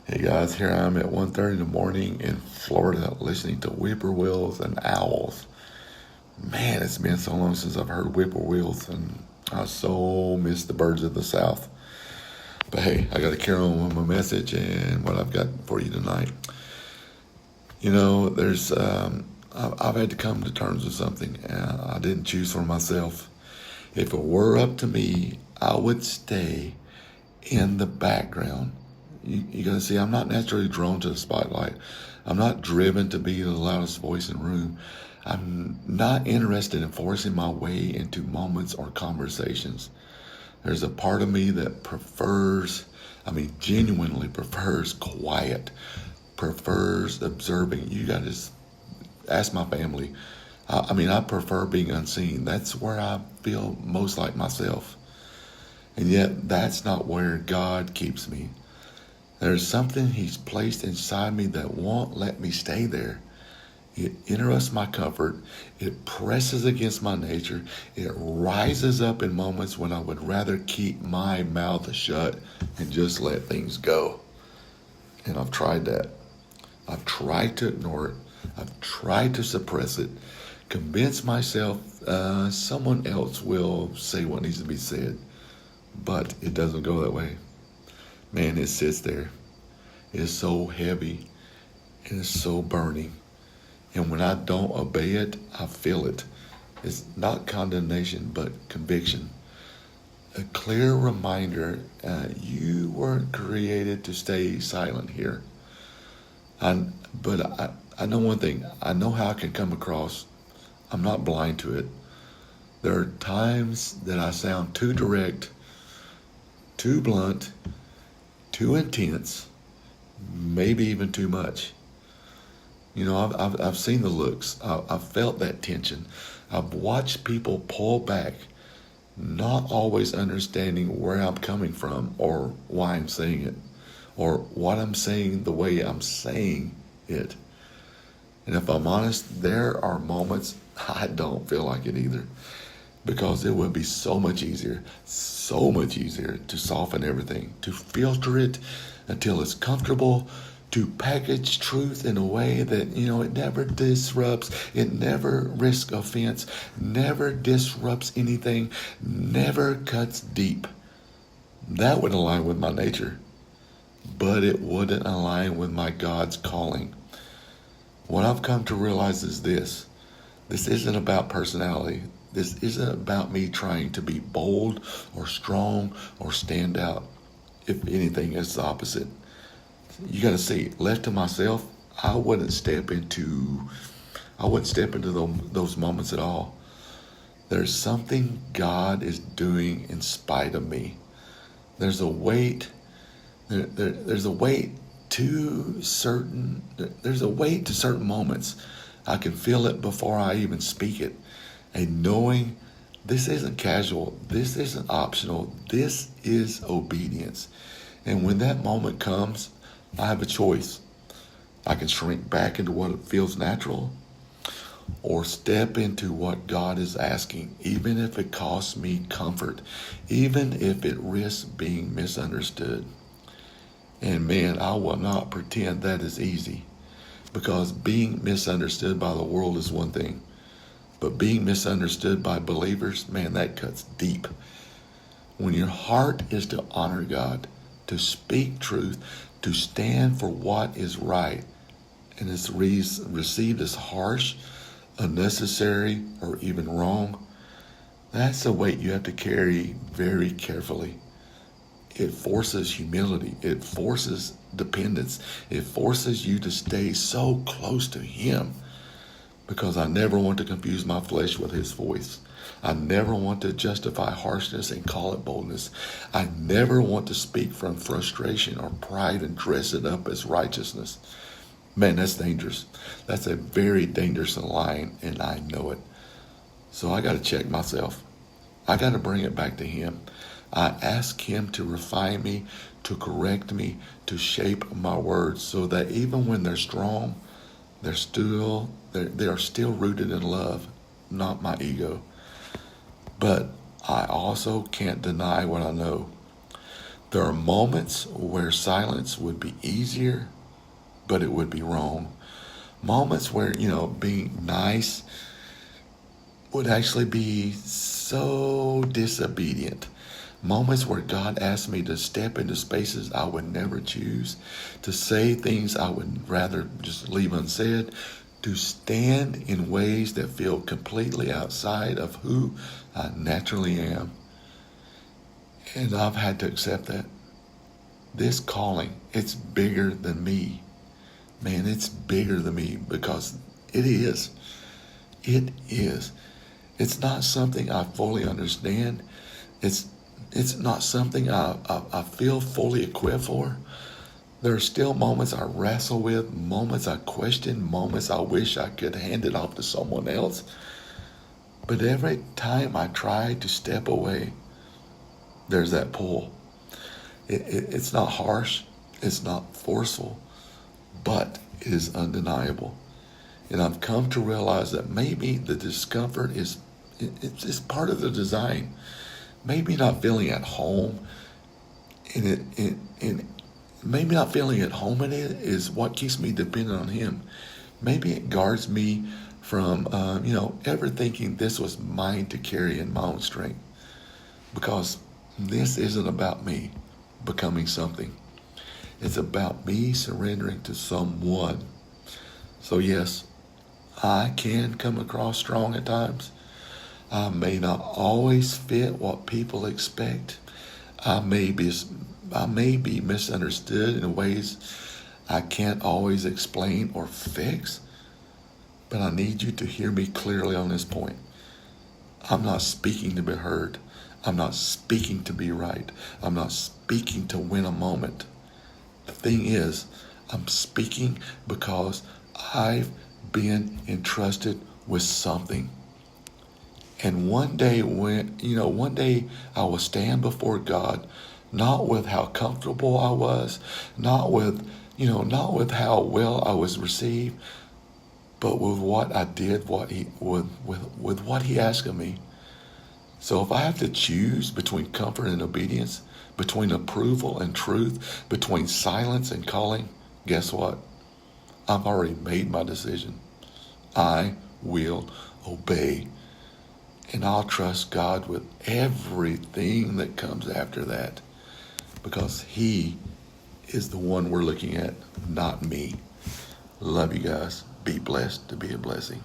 Hey guys, here I am at 1:30 in the morning in Florida listening to whippoorwills and owls. Man, it's been so long since I've heard whippoorwills and I so miss the birds of the South. But hey, I got to carry on with my message and what I've got for you tonight. I've had to come to terms with something I didn't choose for myself. If it were up to me, I would stay in the background. You got to see, I'm not naturally drawn to the spotlight. I'm not driven to be the loudest voice in the room. I'm not interested in forcing my way into moments or conversations. There's a part of me that genuinely prefers quiet, prefers observing. You got to ask my family. I prefer being unseen. That's where I feel most like myself. And yet, that's not where God keeps me. There's something He's placed inside me that won't let me stay there. It interrupts my comfort. It presses against my nature. It rises up in moments when I would rather keep my mouth shut and just let things go. And I've tried that. I've tried to ignore it. I've tried to suppress it. Convince myself someone else will say what needs to be said. But it doesn't go that way. Man, it sits there. It's so heavy and it's so burning. And when I don't obey it, I feel it. It's not condemnation, but conviction. A clear reminder, you weren't created to stay silent here. But I know one thing. I know how I can come across. I'm not blind to it. There are times that I sound too direct, too blunt, too intense, maybe even too much. I've seen the looks. I've felt that tension. I've watched people pull back, not always understanding where I'm coming from or why I'm saying it, or what I'm saying the way I'm saying it. And if I'm honest, there are moments I don't feel like it either, because it would be so much easier to soften everything, to filter it until it's comfortable, to package truth in a way that, it never disrupts, it never risks offense, never disrupts anything, never cuts deep. That would align with my nature, but it wouldn't align with my God's calling. What I've come to realize is this. This isn't about personality. This isn't about me trying to be bold or strong or stand out. If anything, it's the opposite. You got to see, left to myself, I wouldn't step into those moments at all. There's something God is doing in spite of me. There's a weight. There's a weight to certain moments. I can feel it before I even speak it. And knowing this isn't casual, this isn't optional, this is obedience. And when that moment comes, I have a choice. I can shrink back into what feels natural or step into what God is asking, even if it costs me comfort, even if it risks being misunderstood. And man, I will not pretend that is easy, because being misunderstood by the world is one thing. But being misunderstood by believers, man, that cuts deep. When your heart is to honor God, to speak truth, to stand for what is right, and it's received as harsh, unnecessary, or even wrong, that's a weight you have to carry very carefully. It forces humility. It forces dependence. It forces you to stay so close to Him, because I never want to confuse my flesh with His voice. I never want to justify harshness and call it boldness. I never want to speak from frustration or pride and dress it up as righteousness. Man, that's dangerous. That's a very dangerous line, and I know it. So I got to check myself. I got to bring it back to Him. I ask Him to refine me, to correct me, to shape my words so that even when they're strong, they are still rooted in love, not my ego. But I also can't deny what I know. There are moments where silence would be easier, but it would be wrong. Moments where, being nice would actually be so disobedient. Moments where God asked me to step into spaces I would never choose, to say things I would rather just leave unsaid, to stand in ways that feel completely outside of who I naturally am. And I've had to accept that. This calling, it's bigger than me. Man, it's bigger than me because it is. It is. It's not something I fully understand. It's not something I feel fully equipped for. There are still moments I wrestle with, moments I question, moments I wish I could hand it off to someone else. But every time I try to step away, there's that pull. It's not harsh, it's not forceful, but it is undeniable. And I've come to realize that maybe the discomfort is part of the design. Maybe not feeling at home maybe not feeling at home in it is what keeps me dependent on Him. Maybe it guards me from, ever thinking this was mine to carry in my own strength. Because this isn't about me becoming something. It's about me surrendering to someone. So yes, I can come across strong at times. I may not always fit what people expect. I may be misunderstood in ways I can't always explain or fix. But I need you to hear me clearly on this point. I'm not speaking to be heard. I'm not speaking to be right. I'm not speaking to win a moment. The thing is, I'm speaking because I've been entrusted with something. And one day I will stand before God, not with how comfortable I was, not with how well I was received, but with what I did, with what He asked of me. So if I have to choose between comfort and obedience, between approval and truth, between silence and calling, guess what? I've already made my decision. I will obey. And I'll trust God with everything that comes after that. Because He is the one we're looking at, not me. Love you guys. Be blessed to be a blessing.